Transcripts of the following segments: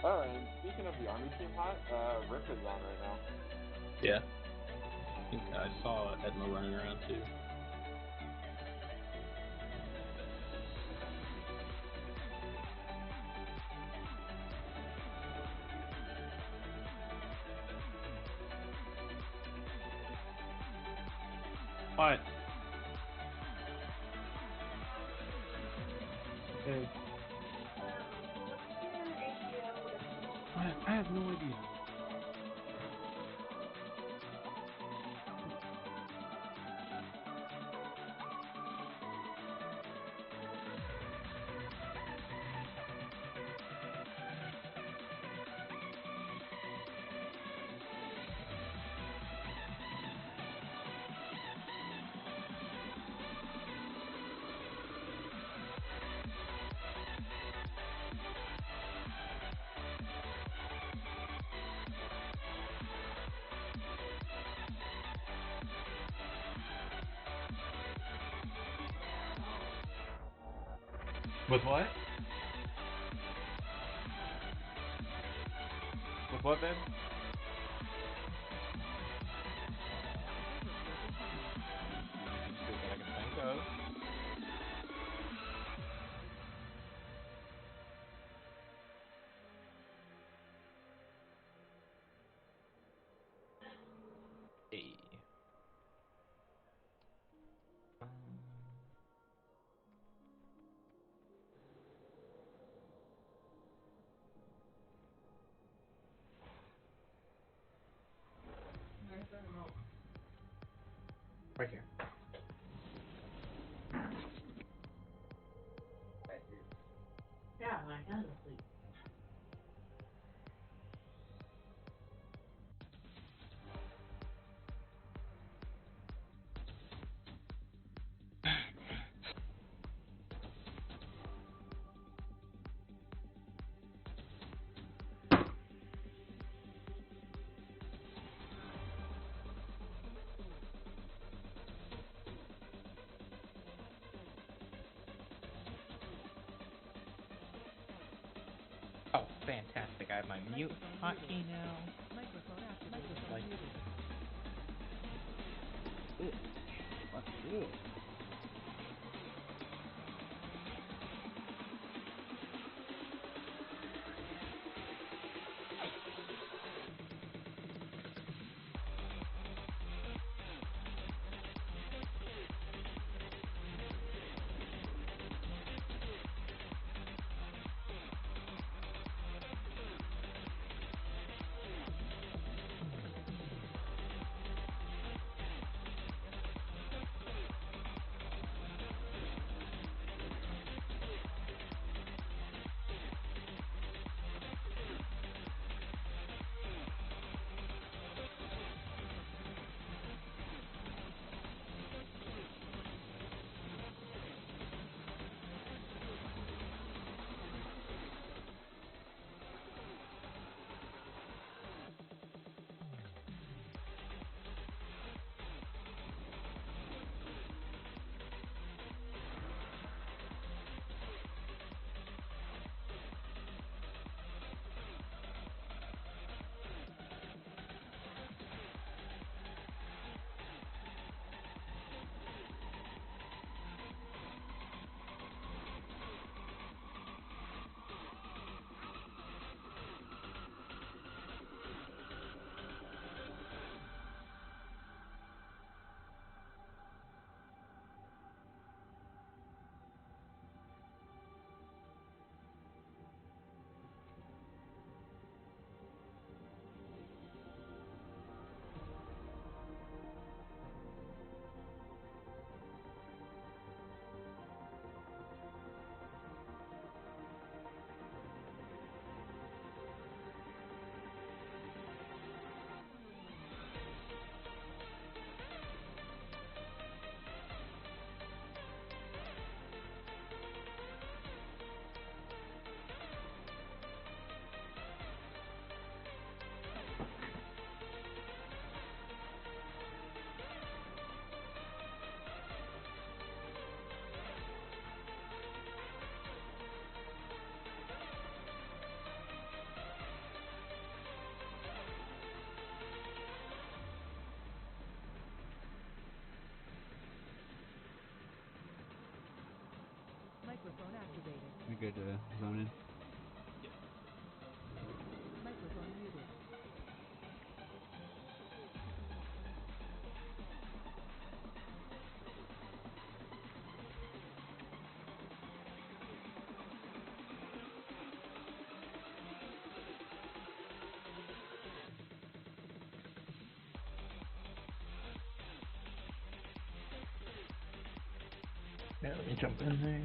Oh, and speaking of the Army team hot, Rip is on right now. Yeah. I think I saw Edma running around too. What? Okay. I have no idea. With what? With what, Ben? See what I can think of. Hey. Right here. Yeah, my son's asleep. Oh, fantastic. I have my mute hotkey now. Like, let's do it. Microphone activated. We good to zone in? Microphone muted. Yeah, let me jump in there.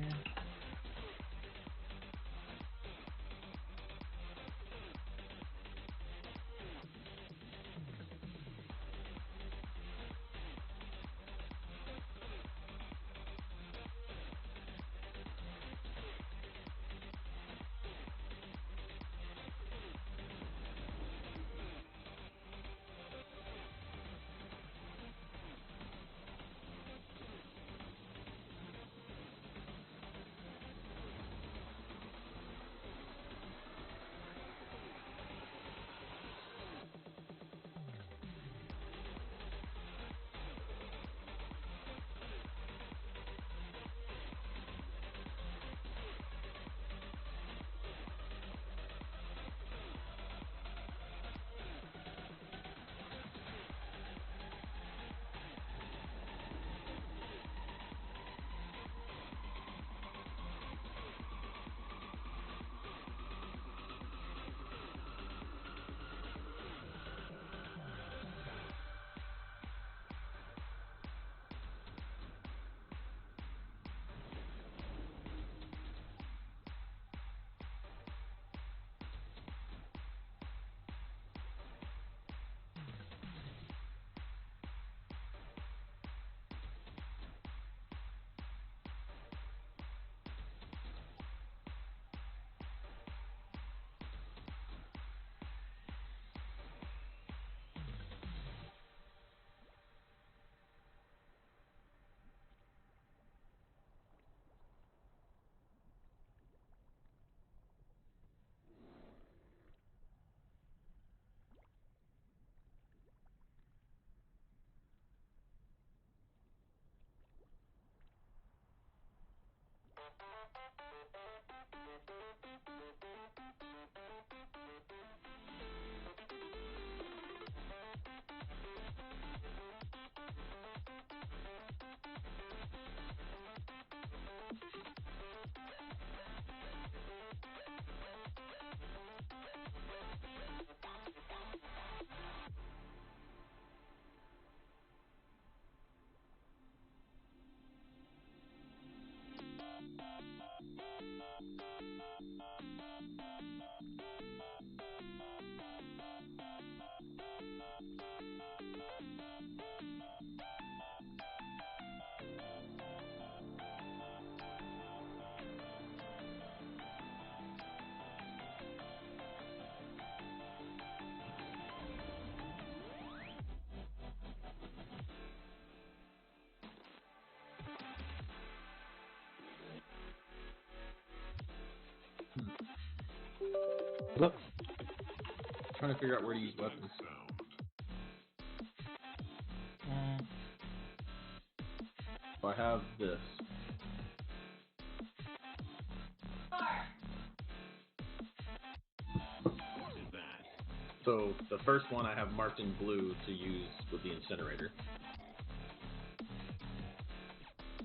What's up? Trying to figure out where to use weapons. So I have this. So the first one I have marked in blue to use with the incinerator.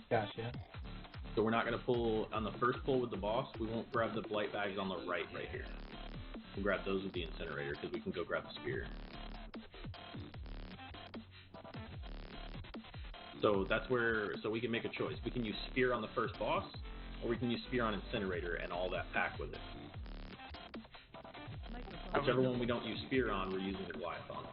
Gotcha. So we're not going to pull on the first pull with the boss. We won't grab the blight bags on the right here. We'll grab those with the incinerator because we can go grab the spear. So that's where, so we can make a choice. We can use spear on the first boss, or we can use spear on incinerator and all that pack with it. Whichever one we don't use spear on, we're using the Goliath on.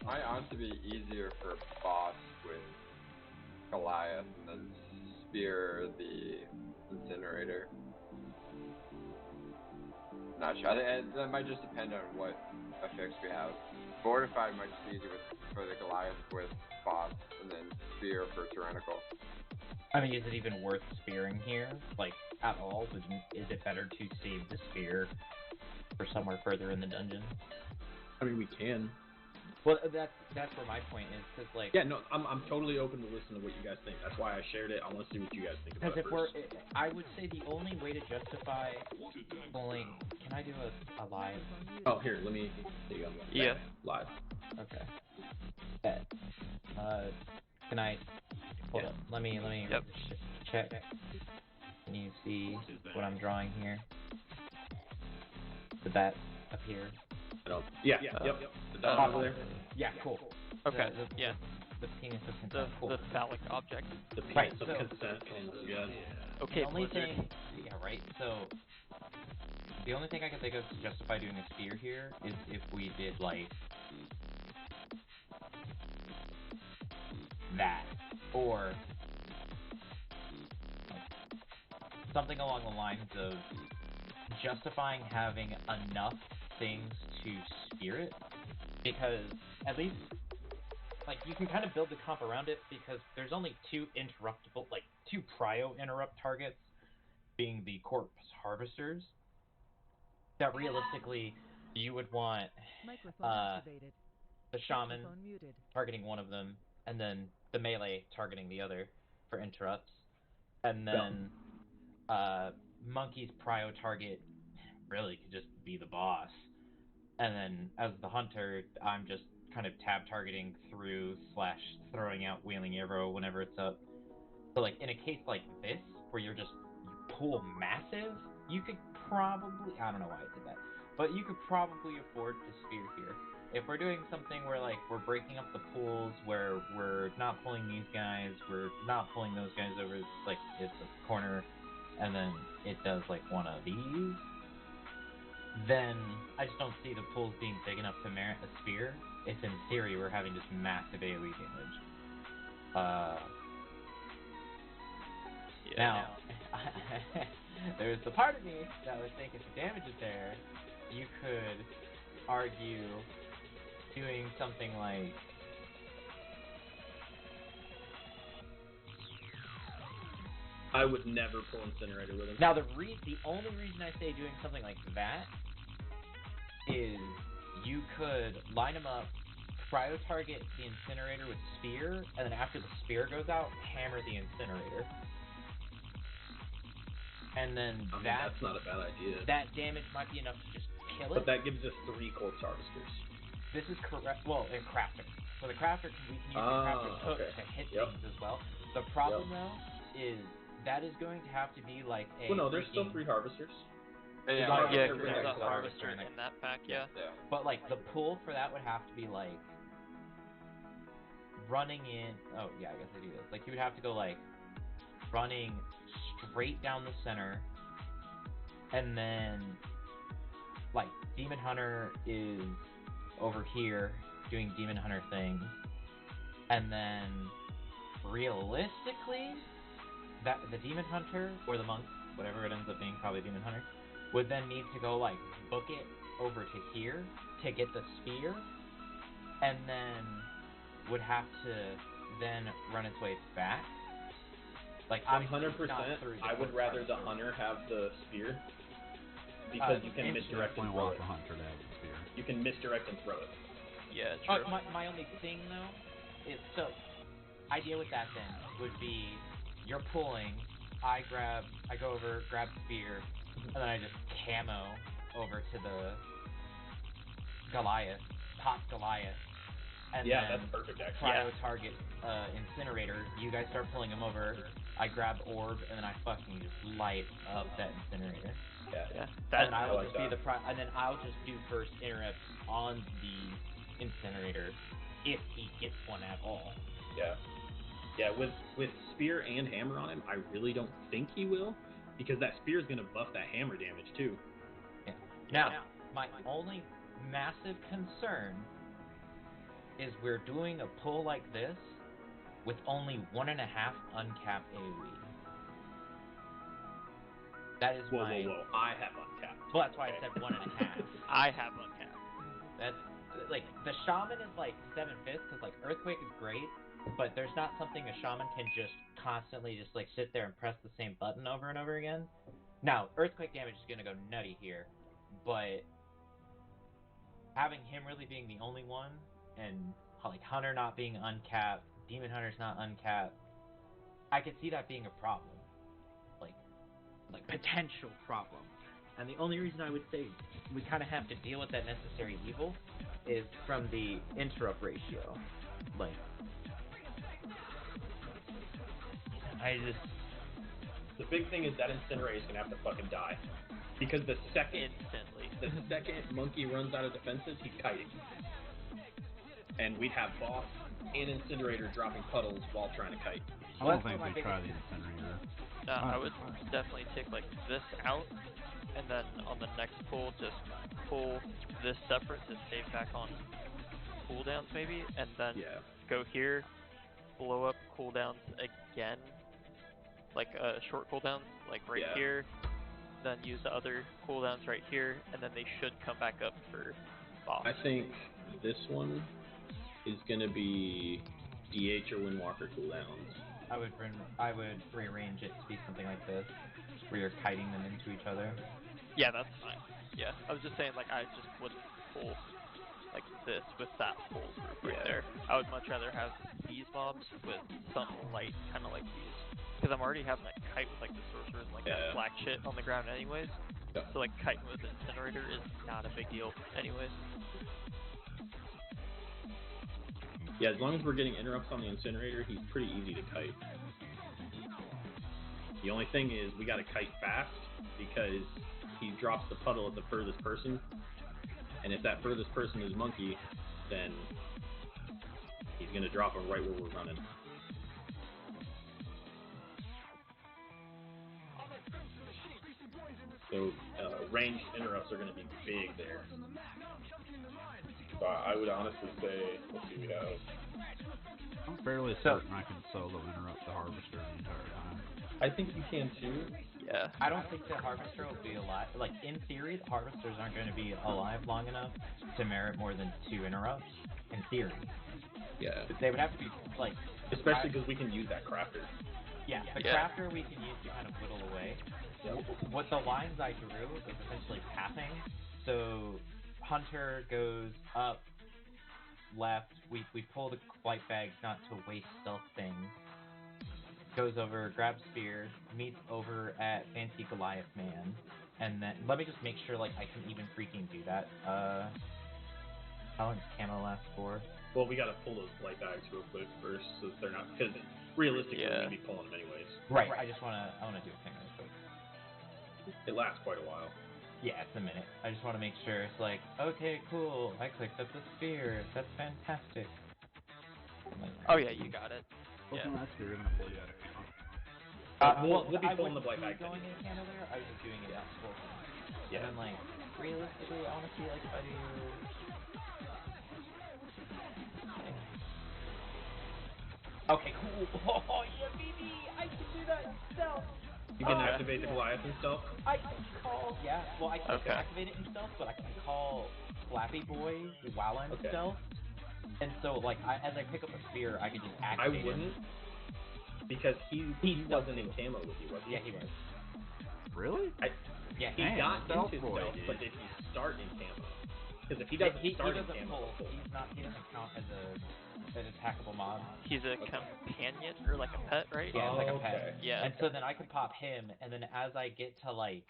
Might honestly be easier for boss with Goliath and then spear the incinerator. Not sure. I think that might just depend on what effects we have. Fortified might just be easier for the Goliath with boss and then spear for tyrannical. I mean, is it even worth spearing here? Like, at all? Is it better to save the spear for somewhere further in the dungeon? I mean, we can. Well, that's where my point is, because like. Yeah, no, I'm totally open to listen to what you guys think. That's why I shared it. I want to see what you guys think about Because it if we're, first. I would say the only way to justify pulling. Can I do a live? Oh, here, let me. There you go. Yeah. Live. Okay. Bet. Can I? Hold Yeah. up. Let me Yep. check. Can you see what I'm drawing here? The bat up here. I don't. Yeah. Yep. The dot over there. Yeah. Cool. Okay. The Yeah. The penis of The consent. Cool. the phallic object. The piece Right, of so- consent. Oh my god. Okay, The only Blizzard. thing, yeah, right. So the only thing I can think of to justify doing a spear here is if we did like that, or something along the lines of justifying having enough things to spear it, because at least like you can kind of build the comp around it, because there's only two prio interrupt targets, being the corpse harvesters, that realistically you would want Microphone activated. the shaman Microphone muted. targeting one of them, and then the melee targeting the other for interrupts, and then monkey's prio target really could just be the boss, and then as the hunter, I'm just kind of tab targeting through / throwing out wheeling arrow whenever it's up. So like in a case like this, where you pull massive, you could probably, I don't know why I did that, but you could probably afford to spear here. If we're doing something where like we're breaking up the pools, where we're not pulling these guys, we're not pulling those guys over, like it's a corner, and then it does like one of these, then I just don't see the pools being big enough to merit a spear. If in theory we're having just massive AoE damage. Yeah. Now, there's the part of me that was thinking if the damage is there, you could argue doing something like I would never pull incinerator with him. now the only reason I say doing something like that is you could line them up, cryo target the incinerator with spear, and then after the spear goes out, hammer the incinerator. And then I mean, that's not a bad idea. that damage might be enough to just kill it. But that gives us 3 corpse harvesters. This is correct. Well, in crafter. So the crafter, we can use the crafter's hook okay. to hit Yep. things as well. The problem though is that is going to have to be like a. Well, no, there's still freaking- 3 harvesters. Yeah, Harvester Yeah, brings because that there's a harvester harvester in that pack. Yeah. Yeah. But like the pull for that would have to be like running in. Oh yeah, I guess I do this. Like you would have to go like running straight down the center, and then like Demon Hunter is over here doing Demon Hunter things, and then realistically, that the Demon Hunter or the monk, whatever it ends up being, probably Demon Hunter, would then need to go like book it over to here to get the spear, and then would have to then run its way back. Like 100%. not through the I would corpse rather the harvester. hunter have the spear, because you can and- misdirect and Definitely throw want it. the hunter to have the spear. You can misdirect and throw it. Yeah. True. My only thing though is, so idea with that then would be you're pulling, I go over, grab the spear, and then I just camo over to the Goliath, pop Goliath, and Yeah, then that's perfect actually. cryo target incinerator. You guys start pulling him over. I grab orb, and then I fucking just light up that incinerator. Yeah. Yeah. And That. then I I will like just be that. the and then I'll just do first interrupt on the incinerator if he gets one at all. Yeah. Yeah, with spear and hammer on him, I really don't think he will, because that spear is going to buff that hammer damage too. Yeah. Now, my only massive concern is we're doing a pull like this with only 1.5 uncapped AoE. That is Whoa, my. whoa, whoa! I have untapped. Well, that's why I said 1.5. I have uncapped. That's like the shaman is like 7/5 because like earthquake is great, but there's not something a shaman can just constantly just like sit there and press the same button over and over again. Now earthquake damage is gonna go nutty here, but having him really being the only one and like Hunter not being uncapped, Demon Hunter's not uncapped, I could see that being a problem. Like potential problem. And the only reason I would say we kind of have to deal with that necessary evil is from the interrupt ratio. Like, The big thing is that Incinerator's gonna have to fucking die. Because the second Monkey runs out of defenses, he's kiting. And we'd have Boss and Incinerator dropping puddles while trying to kite. I don't think they try the Incinerator. I would definitely take like this out, and then on the next pull, just pull this separate to save back on cooldowns maybe, and then go here, blow up cooldowns again, like short cooldowns, like right here, then use the other cooldowns right here, and then they should come back up for boss. I think this one is gonna be DH or Windwalker cooldowns. I would rearrange it to be something like this, where you're kiting them into each other. Yeah, that's fine. Yeah, I was just saying, like, I just wouldn't pull like this with that whole group right there. I would much rather have these mobs with something light, kind of like these, because I'm already having that kite with like the sorcerer and like that black shit on the ground anyways. So like kiting with Incinerator is not a big deal anyways. Yeah, as long as we're getting interrupts on the Incinerator, he's pretty easy to kite. The only thing is we gotta kite fast because he drops the puddle at the furthest person, and if that furthest person is Monkey, then he's gonna drop him right where we're running. So ranged interrupts are gonna be big there. So I would honestly say, let's see, we have. I'm fairly certain I can solo interrupt the Harvester the entire time. I think you can too. Yeah. I don't think the Harvester will be alive. Like, in theory, the Harvesters aren't going to be alive long enough to merit more than 2 interrupts. In theory. Yeah. They would have to be, like... Especially because we can use that Crafter. Yeah, the Crafter we can use to kind of whittle away. Yep. What the lines I drew was essentially pathing. So, Hunter goes up, left, we pull the blight bags not to waste stealth things. Goes over, grabs spear, meets over at Fancy Goliath Man, and then let me just make sure like I can even freaking do that. How long does camo last for? Well, we gotta pull those blight bags real quick first, so that they're not, because realistically we're gonna be pulling them anyways. Right. I wanna do a thing real quick. It lasts quite a while. Yeah, it's a minute. I just want to make sure it's like, okay, cool. I clicked up the spear. That's fantastic. Oh yeah, you got it. Yeah. That spear is gonna pull you out of camo. We'll be pulling the blight bags. Going in camo there, I was just doing it out full. Yeah. And then like, realistically, I want to see like if I do. Okay, cool. Oh yeah, baby, I can do that myself. You can activate the Goliath and stuff? I can call... Yeah, well, I can't activate it in stealth, but I can call Flappy Boy while I'm stealth. And so, like, as I pick up a spear, I can just activate it. I wouldn't, because he wasn't in camo with you, was he? Yeah, he was. Really? Yeah, he got into stealth, but did he start in camo? Because if he doesn't start in camo... He doesn't count as an attackable mob. He's a companion, or like a pet, right? Yeah, like a pet. Yeah. And so then I can pop him, and then as I get to like...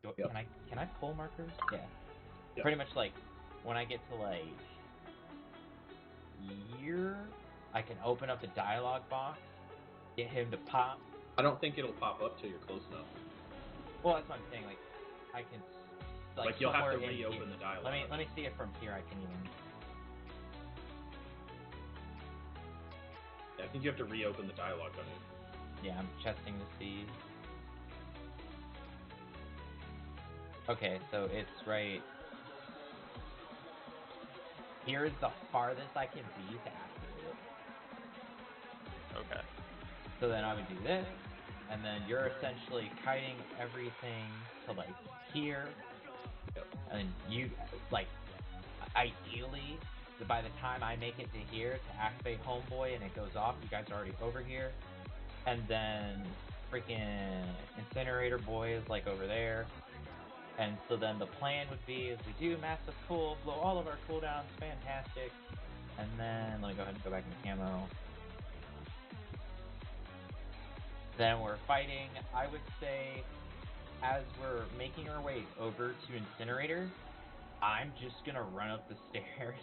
Can I pull markers? Yeah. Yep. Pretty much like, when I get to like... here, I can open up the dialogue box, get him to pop. I don't think it'll pop up till you're close enough. Well, that's what I'm saying, like, I can... Like you'll have to reopen the dialogue. Let me see it from here, I can even... Yeah, I think you have to reopen the dialogue on it. Yeah, I'm chesting to see. Okay, so it's right... Here's the farthest I can be to activate it. Okay. So then I would do this, and then you're essentially kiting everything to, like, here. Yep. And you, like, ideally... by the time I make it to here to activate Homeboy and it goes off, you guys are already over here. And then freaking Incinerator Boy is like over there. And so then the plan would be is we do massive pull, blow all of our cooldowns, fantastic. then let me go ahead and go back into camo. Then we're fighting. I would say, as we're making our way over to Incinerator, I'm just gonna run up the stairs,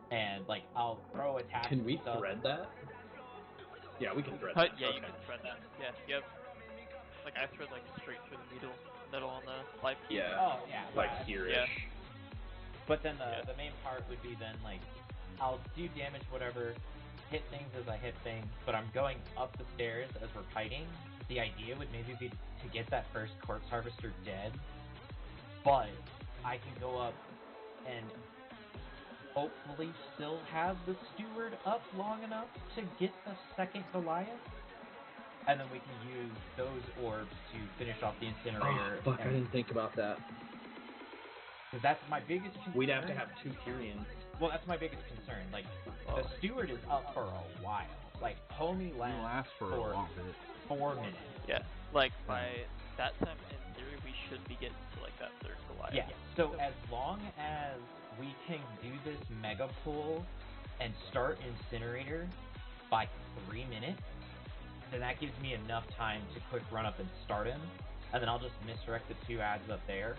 and like I'll throw attacks. Can we stuff. thread that? Yeah, we can thread that. Yeah, you Okay. can thread that. Yeah, you have, like, I thread, like, straight through the middle on the life. Yeah. Oh yeah. Like yeah. here-ish. Yeah. But then Yeah. the main part would be then like I'll do damage whatever, hit things as I hit things, but I'm going up the stairs as we're fighting. The idea would maybe be to get that first corpse harvester dead, but I can go up and hopefully still have the steward up long enough to get the second Goliath, and then we can use those orbs to finish off the incinerator. Oh, fuck, I didn't think about that. Because that's my biggest concern. We'd have to have 2 Tyrians. Well, that's my biggest concern. Like, the steward is up for a while. Like, homie It'll last for a long bit. 4 minutes. Yeah, like, by that time, in theory, we should be getting to, like, that third Goliath. Yeah, so as long as we can do this mega pull and start Incinerator by 3 minutes, then that gives me enough time to quick run up and start him, and then I'll just misdirect the 2 ads up there,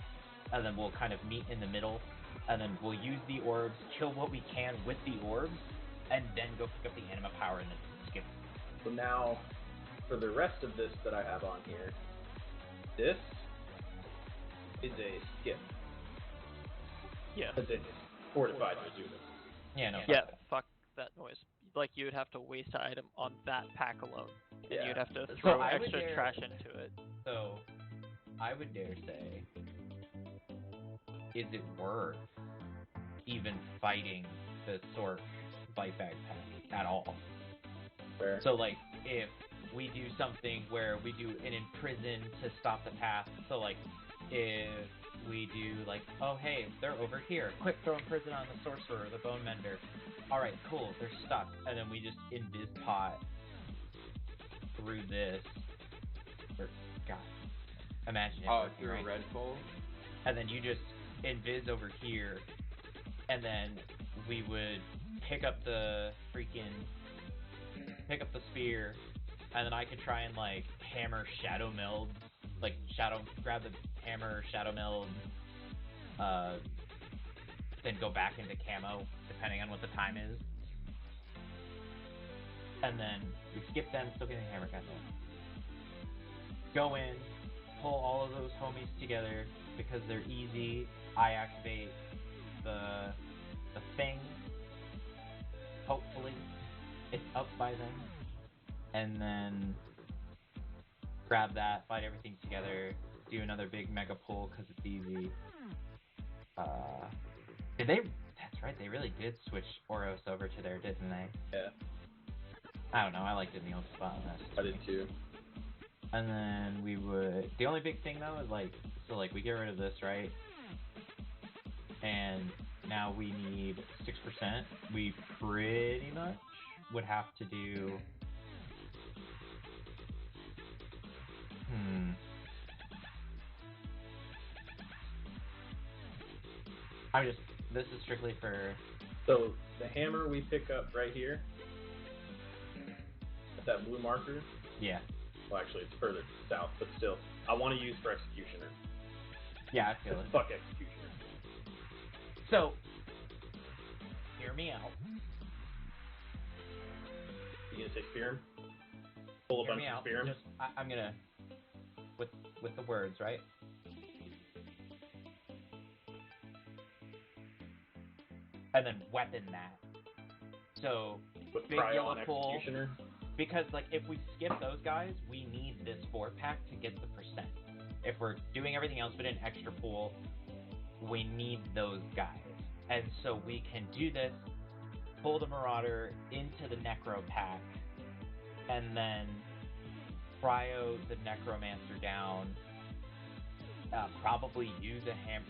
and then we'll kind of meet in the middle, and then we'll use the orbs, kill what we can with the orbs, and then go pick up the anima power and then skip. So now, for the rest of this that I have on here, this is a skip. Yeah. Because it's fortified Mizuno. Yeah, no. Yeah, fuck that noise. Like, you would have to waste an item on that pack alone. And Yeah. you'd have to So throw I would extra dare- trash into it. So, I would dare say, is it worth even fighting the Sork bite bag pack at all? Fair. So, like, if we do something where we do an imprison to stop the path, so, like, if we do, like, oh, hey, they're over here, quick, throw imprison on the sorcerer, the bone mender. Alright, cool, they're stuck. And then we just invis pot through this. Or, God. Imagine it working, through right? Red Bull? And then you just invis over here, and then we would pick up the spear, and then I could try and like hammer shadow meld, like grab the hammer shadow meld, then go back into camo depending on what the time is, and then we skip them, still getting hammer cut. Go in, pull all of those homies together because they're easy. I activate the thing. Hopefully, it's up by then, and then grab that, fight everything together, do another big mega pull because it's easy. That's right, they really did switch Oros over to there, didn't they? Yeah. I don't know, I liked it in the old spot on this. I did too. And then we would... The only big thing, though, is, like... So, like, we get rid of this, right? And now we need 6%. We pretty much would have to do... This is strictly for... So, the hammer we pick up right here, at that blue marker, Yeah. well, actually, it's further south, but still, I want to use for Executioner. Yeah, I feel it. Fuck Executioner. So, hear me out. You gonna say spear him? Pull a Hear bunch me of out. spear him? Just, I'm gonna... With the words, right? And then weapon that. So, With big Cryo yellow on pull. Executioner? Because, like, if we skip those guys, we need this 4-pack to get the percent. If we're doing everything else but an extra pool, we need those guys. And so we can do this, pull the Marauder into the Necro pack, and then cryo the Necromancer down, probably use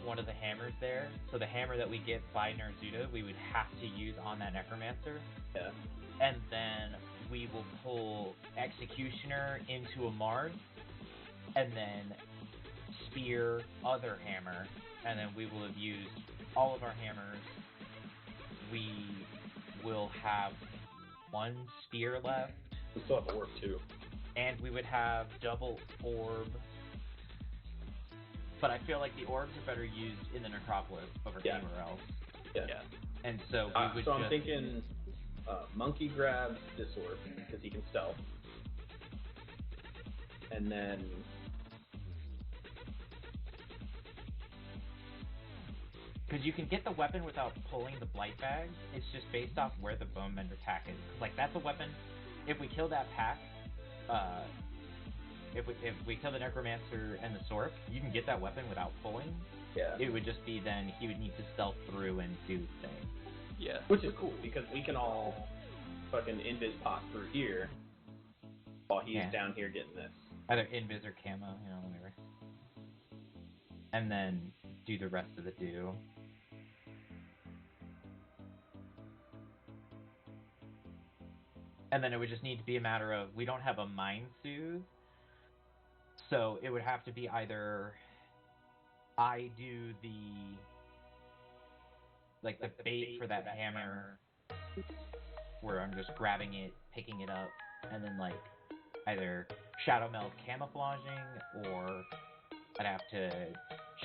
one of the hammers there. So the hammer that we get by Nerzuda, we would have to use on that Necromancer. Yeah. And then we will pull Executioner into a Mars, and then spear other hammer, and then we will have used all of our hammers. We will have 1 spear left, We still have orb too. and we would have double orb. But I feel like the orbs are better used in the necropolis over anywhere else. Yeah. And so we would so I'm thinking Monkey grabs this orb because he can stealth. And then because you can get the weapon without pulling the blight bags. It's just based off where the bone mender pack is. Like that's a weapon. If we kill that pack, if we kill the necromancer and the sorp, you can get that weapon without pulling. Yeah. It would just be then he would need to stealth through and do things. Yeah. Which is cool because we can all fucking invis pop through here while he's down here getting this. Either invis or camo, whatever. And then do the rest of the do. And then it would just need to be a matter of, we don't have a mind soothe, so it would have to be either I do the bait for that hammer, where I'm just grabbing it, picking it up, and then either Shadow Meld camouflaging, or I'd have to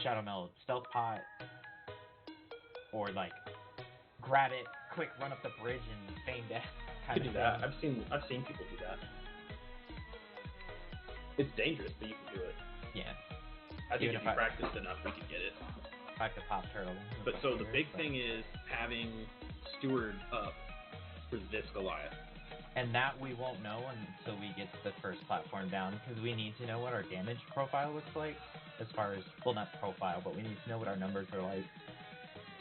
Shadow Meld stealth pot, or grab it, quick run up the bridge and feign death. You can do that. I've seen people do that. It's dangerous, but you can do it. Yeah. I think if you practice enough, we can get it. I have to pop turtle. But so the big thing is having Steward up for this Goliath. And that we won't know until we get to the first platform down, because we need to know what our damage profile looks like, as far as, well, not profile, but we need to know what our numbers are like.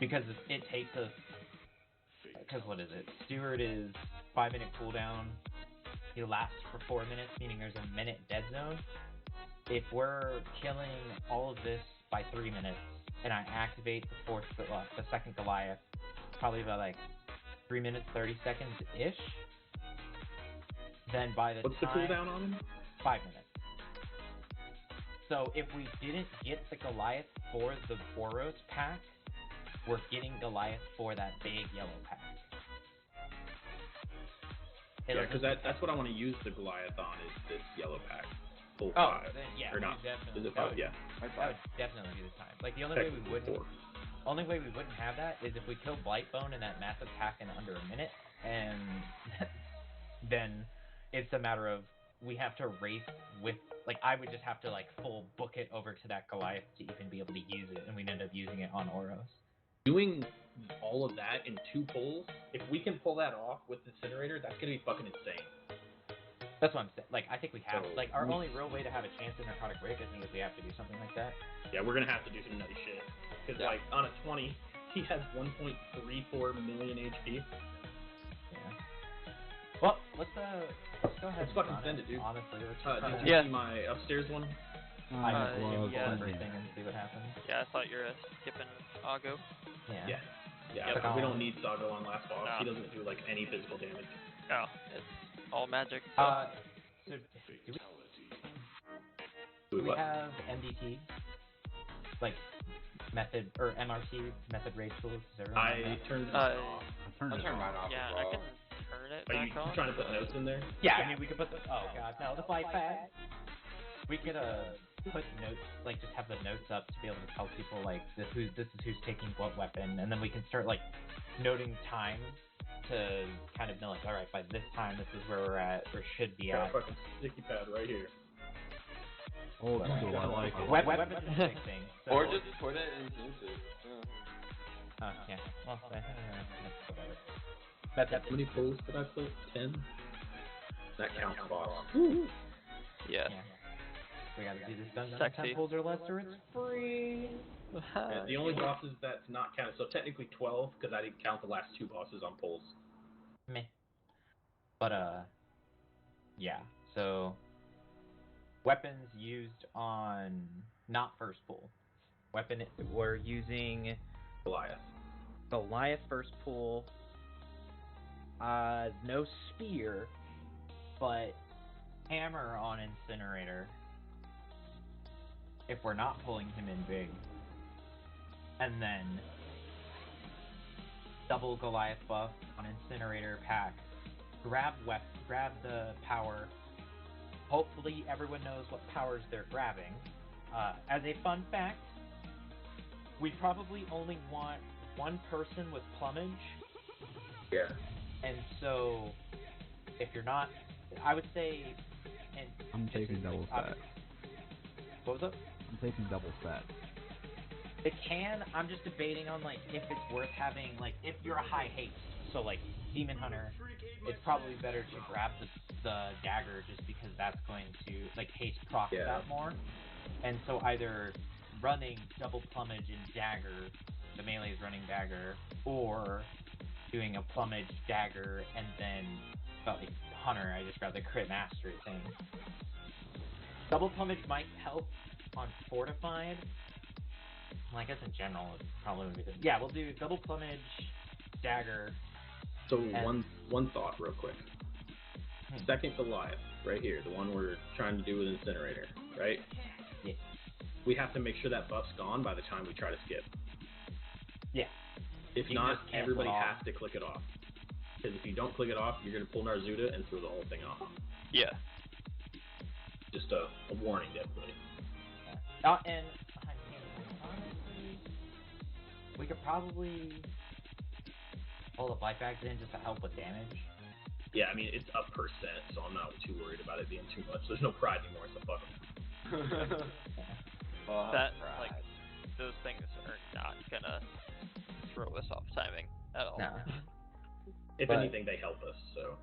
Because it takes us, because what is it? Steward is 5-minute cooldown. He lasts for 4 minutes, meaning there's a minute dead zone. If we're killing all of this by 3 minutes, and I activate the second Goliath, probably about 3 minutes 30 seconds ish. Then by the What's time, the cooldown on him? 5 minutes. So if we didn't get the Goliath for the Boros pack, we're getting Goliath for that big yellow pack. Yeah, because that's what I want to use the Goliath on, is this yellow pack. Full Oh, 5. then, yeah, or not. definitely. Is it 5? Yeah. That would definitely be the time. The only way we wouldn't have that is if we kill Blightbone in that massive pack in under a minute, and then it's a matter of we have to race with, I would just have to full book it over to that Goliath to even be able to use it, and we'd end up using it on Oros. Doing all of that in 2 pulls, if we can pull that off with the Incinerator, that's gonna be fucking insane. That's what I'm saying. I think we have. So, our only real way to have a chance in Necrotic Break, I think, is we have to do something like that. Yeah, we're gonna have to do some nutty shit. Because on a 20, he has 1.34 million HP. Yeah. Well, let's go ahead. Let's fucking send it, dude. Honestly, let's did you see my upstairs one? I yeah. everything and see what happens. Yeah, I thought you were skipping Ago. Yeah. Yeah, we don't need Sago on last boss. No. He doesn't do any physical damage. No, it's all magic. So do we what? have MDT? Method, or MRT, method rage tools? Is everyone on that? Turned it off. I'll turn mine off Yeah, as I well. can turn it Are back you on. trying to put notes in there? Yeah, I mean, we could put the, oh god, no, the flight pad. We could, put notes, just have the notes up to be able to tell people, this is who's taking what weapon, and then we can start, noting time to kind of know, alright, by this time, this is where we're at, or should be Got at. a fucking sticky pad right here. Old school, I like it. Weapons is a big thing. So, Or just put it in TeamSpeak. Yeah. yeah, well, whatever. How many pulls did I put? 10? That counts, boss. Yeah. We gotta do this dungeon Sexy. 10 pulls or less, or it's free. Yeah, the only bosses that's not counted, so technically 12, because I didn't count the last 2 bosses on pulls. Meh. But, yeah, so, weapons used on not first pull. We're using Goliath first pull, no spear, but hammer on Incinerator, if we're not pulling him in big. And then double Goliath buff on Incinerator pack, grab the power. Hopefully everyone knows what powers they're grabbing. As a fun fact, we probably only want one person with plumage. Yeah. And so, if you're not, I would say... And I'm taking double stat. What was up? I'm taking double stat. It can. I'm just debating on like if it's worth having like if you're a high haste. So like Demon Hunter, it's probably better to grab the dagger just because that's going to like haste proc that more. And so either running double plumage and dagger, the melee's running dagger, or doing a plumage dagger and then like Hunter, I just grab the crit mastery thing. Double plumage might help on fortified. Well, I guess in general, it probably would be good. Yeah, we'll do double plumage, dagger. So one thought, real quick. Second Goliath, right here, the one we're trying to do with Incinerator, right? Yeah. We have to make sure that buff's gone by the time we try to skip. Yeah. If not, everybody has to click it off. Because if you don't click it off, you're going to pull Narzuda and throw the whole thing off. Yeah. Just a warning to everybody. And honestly, we could probably pull the Blight Bags in just to help with damage. Yeah, I mean, it's a percent, so I'm not too worried about it being too much. There's no pride anymore, so fuck them. Like, those things are not gonna throw us off timing at all. No. If anything, they help us, so.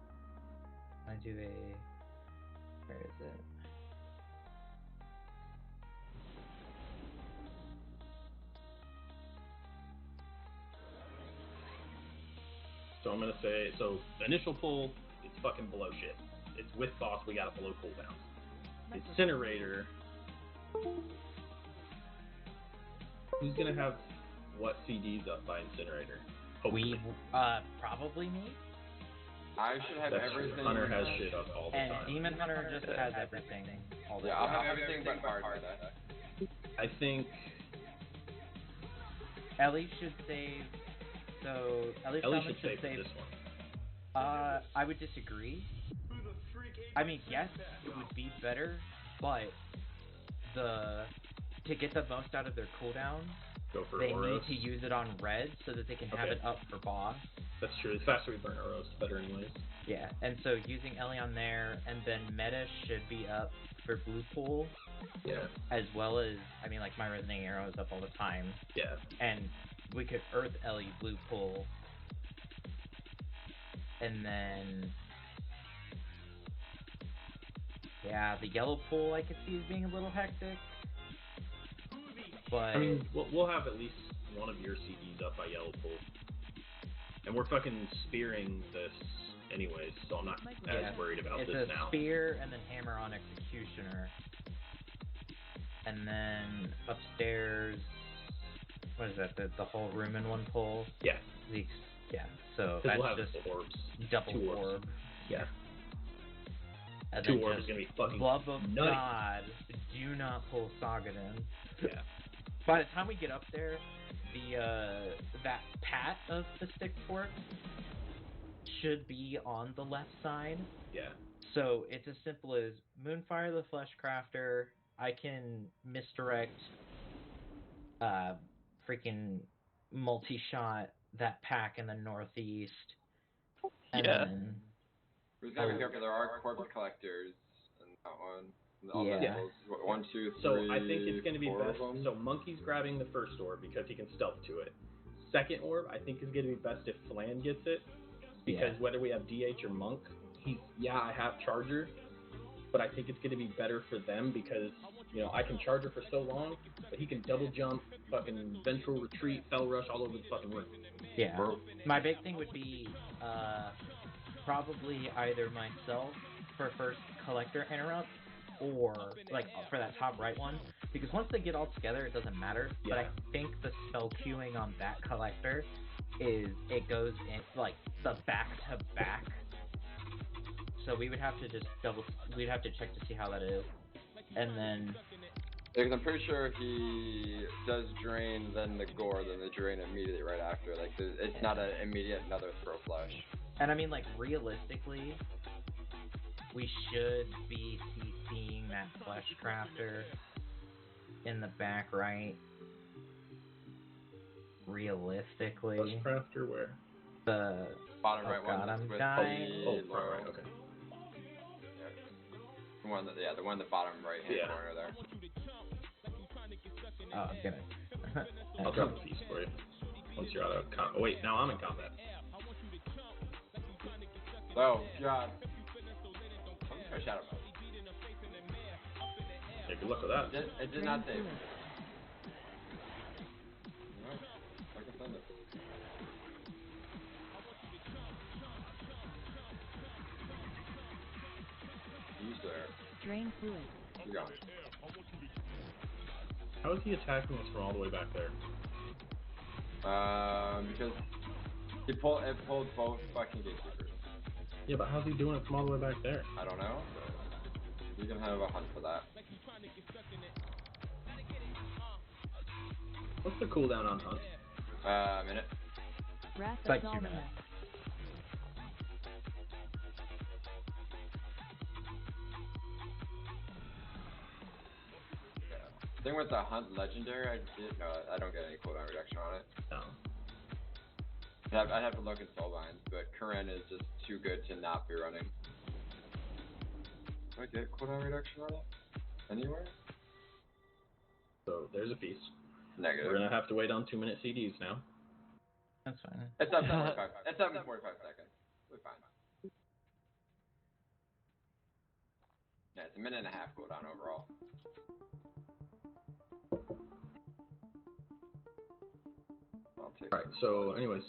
I do where is it? So I'm gonna say, so the initial pull, it's fucking below shit. It's with boss, we gotta blow cooldowns. Incinerator. Who's gonna have what CDs up by Incinerator? Hopefully. Probably me. I should have everything. Hunter has shit up all the time. And Demon Hunter just has everything all the time. time. I'll have everything but hard today. I think Ellie should save. So Ellie should save this one. I would disagree. I mean, yes, it would be better, but to get the most out of their cooldown, they need to use it on red so that they can have it up for boss. That's true. The faster we burn Oros, the better anyways. Yeah, and so using Ellie on there, and then Meta should be up for blue pool. Yeah. As well as, I mean, like my Resonating Arrow is up all the time. Yeah. And we could Earth Ellie blue pool. And then, yeah, the yellow pool I could see as being a little hectic. But I mean, we'll have at least one of your CDs up by yellow pool. And we're fucking spearing this anyways, so I'm not as worried about this now. It's a spear and then hammer on Executioner. And then upstairs, what is that, the whole room in one pull? Yeah. So that's we'll have just orbs. double orb. Yeah. And 2 orbs is going to be fucking love of nutty. God, do not pull Sagadan. Yeah. By the time we get up there, that pat of the stick torque should be on the left side. Yeah. So it's as simple as Moonfire the Fleshcrafter. I can misdirect, freaking multi-shot that pack in the northeast. And then we gotta be careful. There are corpse collectors in that one. All levels. 1, 2, 3. So I think it's going to be best. So Monkey's grabbing the first orb because he can stealth to it. Second orb, I think is going to be best if Flan gets it, because whether we have DH or Monk, I have Charger, but I think it's going to be better for them because I can Charger for so long, but he can double jump, fucking ventral retreat, fell rush all over the fucking room. Yeah. My big thing would be probably either myself for first collector interrupt, or like for that top right one, because once they get all together it doesn't matter. But I think the spell queuing on that collector it goes in like the back to back, so we would have to just we'd have to check to see how that is. And then Because I'm pretty sure he does drain, then the gore, then the drain immediately right after. Like, it's not an immediate another throw flush. And I mean, like, realistically, we should be seeing that flesh crafter in the back right. Realistically. Flesh crafter where? The bottom right one with guy. the front right, okay. The one in the bottom right hand corner there. Oh, I'm gonna. I'll drop a piece for you once you're out of combat. Oh, wait, now I'm in combat. Oh god. I'm shadow mode. Yeah, good luck with that. It did not save. Alright, I can send it. He's there. Drain fluid. He's gone. How is he attacking us from all the way back there? Because it pulled both fucking gatekeepers. Yeah, but how's he doing it from all the way back there? I don't know, but you can have a hunt for that. What's the cooldown on hunt? A minute. Wrath It's like of 2 Dominus. minutes. The thing with the hunt legendary, I don't get any cooldown reduction on it. No. I'd have to look in Soulbind, but Karen is just too good to not be running. Do I get cooldown reduction on it? Anywhere? So there's a piece. Negative. We're gonna have to wait on 2-minute CDs now. That's fine. It's up 45. It's up in 45 seconds. We're fine. Yeah, it's a minute and a half cooldown overall. I'll take Alright, so anyways,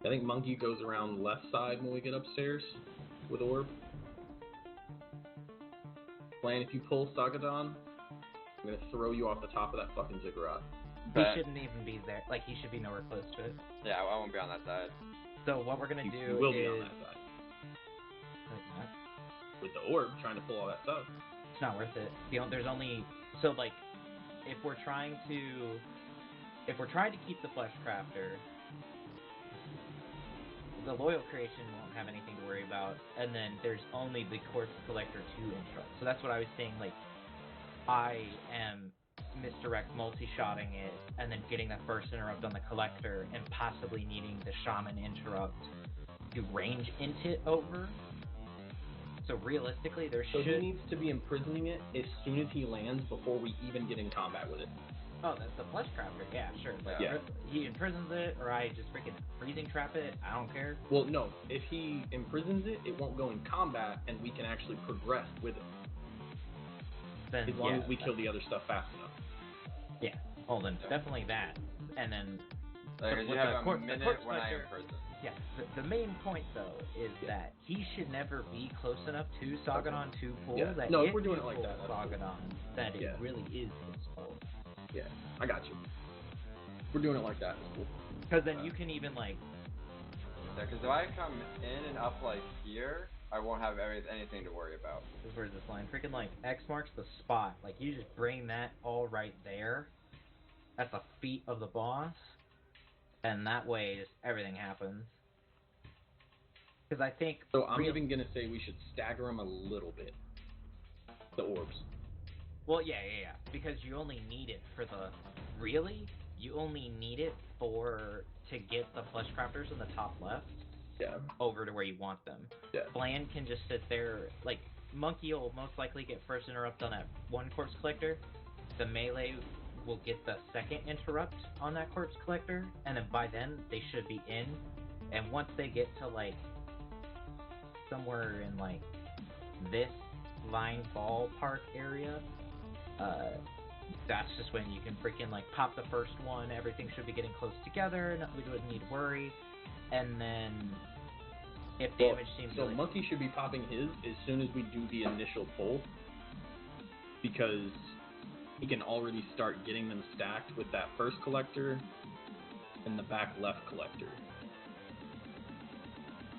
I think Monkey goes around left side when we get upstairs with Orb. Plan, if you pull Sagadon, I'm gonna throw you off the top of that fucking ziggurat. He shouldn't even be there. Like, he should be nowhere close to it. Yeah, I won't be on that side. So what we're gonna do You will is... be on that side. Wait, what? With the Orb trying to pull all that stuff. It's not worth it. There's only... So, like, if we're trying to keep the Flesh Crafter, the Loyal Creation won't have anything to worry about, and then there's only the Quartz Collector to interrupt. So that's what I was saying, like, I am misdirect multi-shotting it, and then getting that first interrupt on the Collector, and possibly needing the Shaman interrupt to range into it over. So realistically, So he needs to be imprisoning it as soon as he lands before we even get in combat with it. Oh, that's the Flesh Crafter, yeah, sure. Like, Yeah. He imprisons it, or I just freaking freezing trap it, I don't care. Well, no, if he imprisons it, it won't go in combat, and we can actually progress with it. Then, As long yeah, as we kill the other stuff fast enough. Yeah, well then, definitely that. And then... Like, with you the have a Quartz minute when I Collector- imprison. Yeah, the main point, though, is that he should never be close enough to Sagadon to pull that No, if if we're doing you it like pull that, that's Sagadon, that it Yeah. really is his fault. Yeah, I got you. If we're doing it like that, it's cool. Because then you can even, like... Yeah, because if I come in and up like here, I won't have anything to worry about. Where's this line? Freaking, like, X marks the spot. Like, you just bring that all right there. That's the feet of the boss. And that way, just everything happens. Because I think... So I'm even going to say we should stagger them a little bit. The orbs. Well, yeah. Because you only need it for the... Really? You only need it to get the Flesh Crafters in the top left. Yeah. Over to where you want them. Yeah. Bland can just sit there... Like, Monkey will most likely get first interrupt on that one Corpse Collector. The melee will get the second interrupt on that Corpse Collector. And then by then, they should be in. And once they get to, like... somewhere in, like, this line ballpark area, that's just when you can freaking, like, pop the first one, everything should be getting close together, we wouldn't need to worry, and then if damage seems So really... Monkey should be popping his as soon as we do the initial pull, because he can already start getting them stacked with that first collector and the back left collector.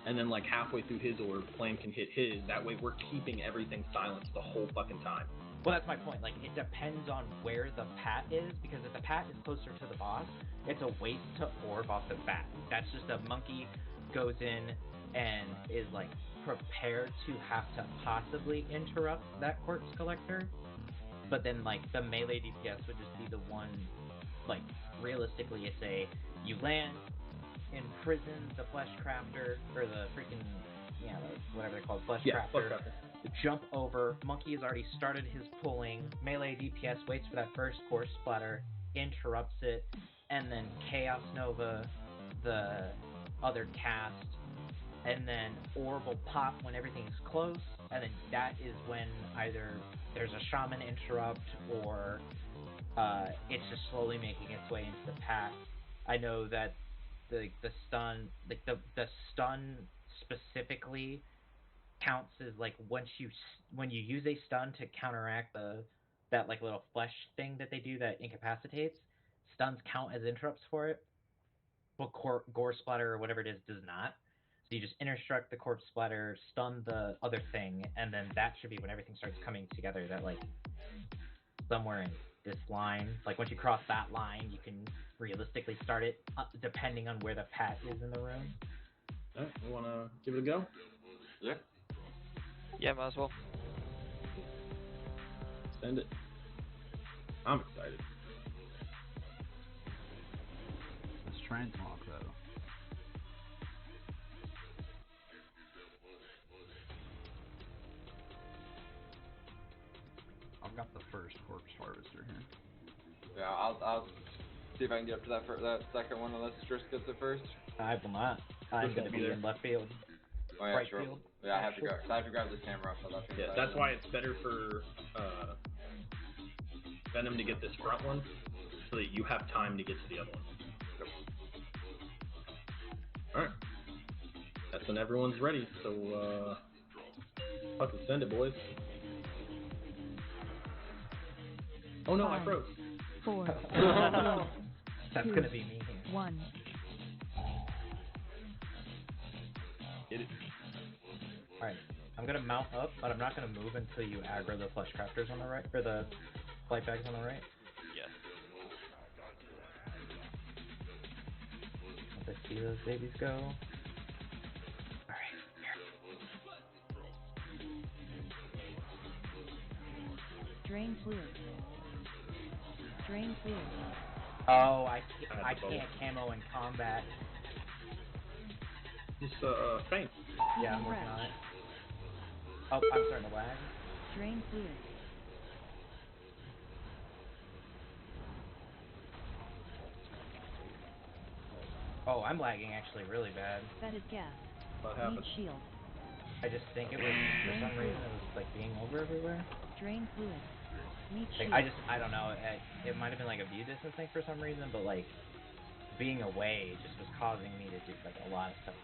And then like halfway through his orb, Flame can hit his. That way we're keeping everything silenced the whole fucking time. Well, that's my point. Like, it depends on where the pat is, because if the pat is closer to the boss, it's a waste to orb off the bat. That's just a monkey goes in and is, like, prepared to have to possibly interrupt that corpse collector. But then, like, the melee DPS would just be the one, like, realistically, it's you land, imprison the flesh crafter, or the freaking, whatever they're called, flesh crafter. Jump over. Monkey has already started his pulling. Melee DPS waits for that first core splatter, interrupts it, and then Chaos Nova the other cast, and then Orb will pop when everything's close, and then that is when either there's a Shaman interrupt or it's just slowly making its way into the pack. I know that the stun, like the stun specifically counts as like when you use a stun to counteract that like little flesh thing that they do that incapacitates, stuns count as interrupts for it, but gore splatter or whatever it is does not. So you just interstruct the corpse splatter, stun the other thing, and then that should be when everything starts coming together. That like somewhere in this line, like once you cross that line, you can realistically start it depending on where the pat is in the room. Alright, you wanna give it a go? Yeah. Yeah, might as well. Send it. I'm excited. This transmog though. I've got the first corpse harvester here. Yeah, I'll see if I can get up to that second one unless Strisk gets it first. I will not. I'm going to be in left field. Oh, yeah, Right sure. field. Yeah, I have to grab this camera off the left hand Yeah, side. that's why it's better for Venom to get this front one, so that you have time to get to the other one. Alright. That's when everyone's ready, so fucking send it, boys. Oh no, I froze. 4, That's 2, going to be me here. 1. Get it. Alright, I'm going to mount up, but I'm not going to move until you aggro the flesh crafters on the right, or the flight bags on the right. Yes. Once I see those babies go. Alright, Drain fluid. Drain fluid. oh, I can't camo in combat. Just faint. Yeah, I'm working on it. Oh, I'm starting to lag. Drain fluid. Oh, I'm lagging actually really bad. That is gas. What Need happened? shield. I just think it was, for some reason, it was like being over everywhere. Drain fluid. Need shield. Like, I don't know, it might have been like a view distance thing for some reason, but like, being away just was causing me to do like a lot of stuff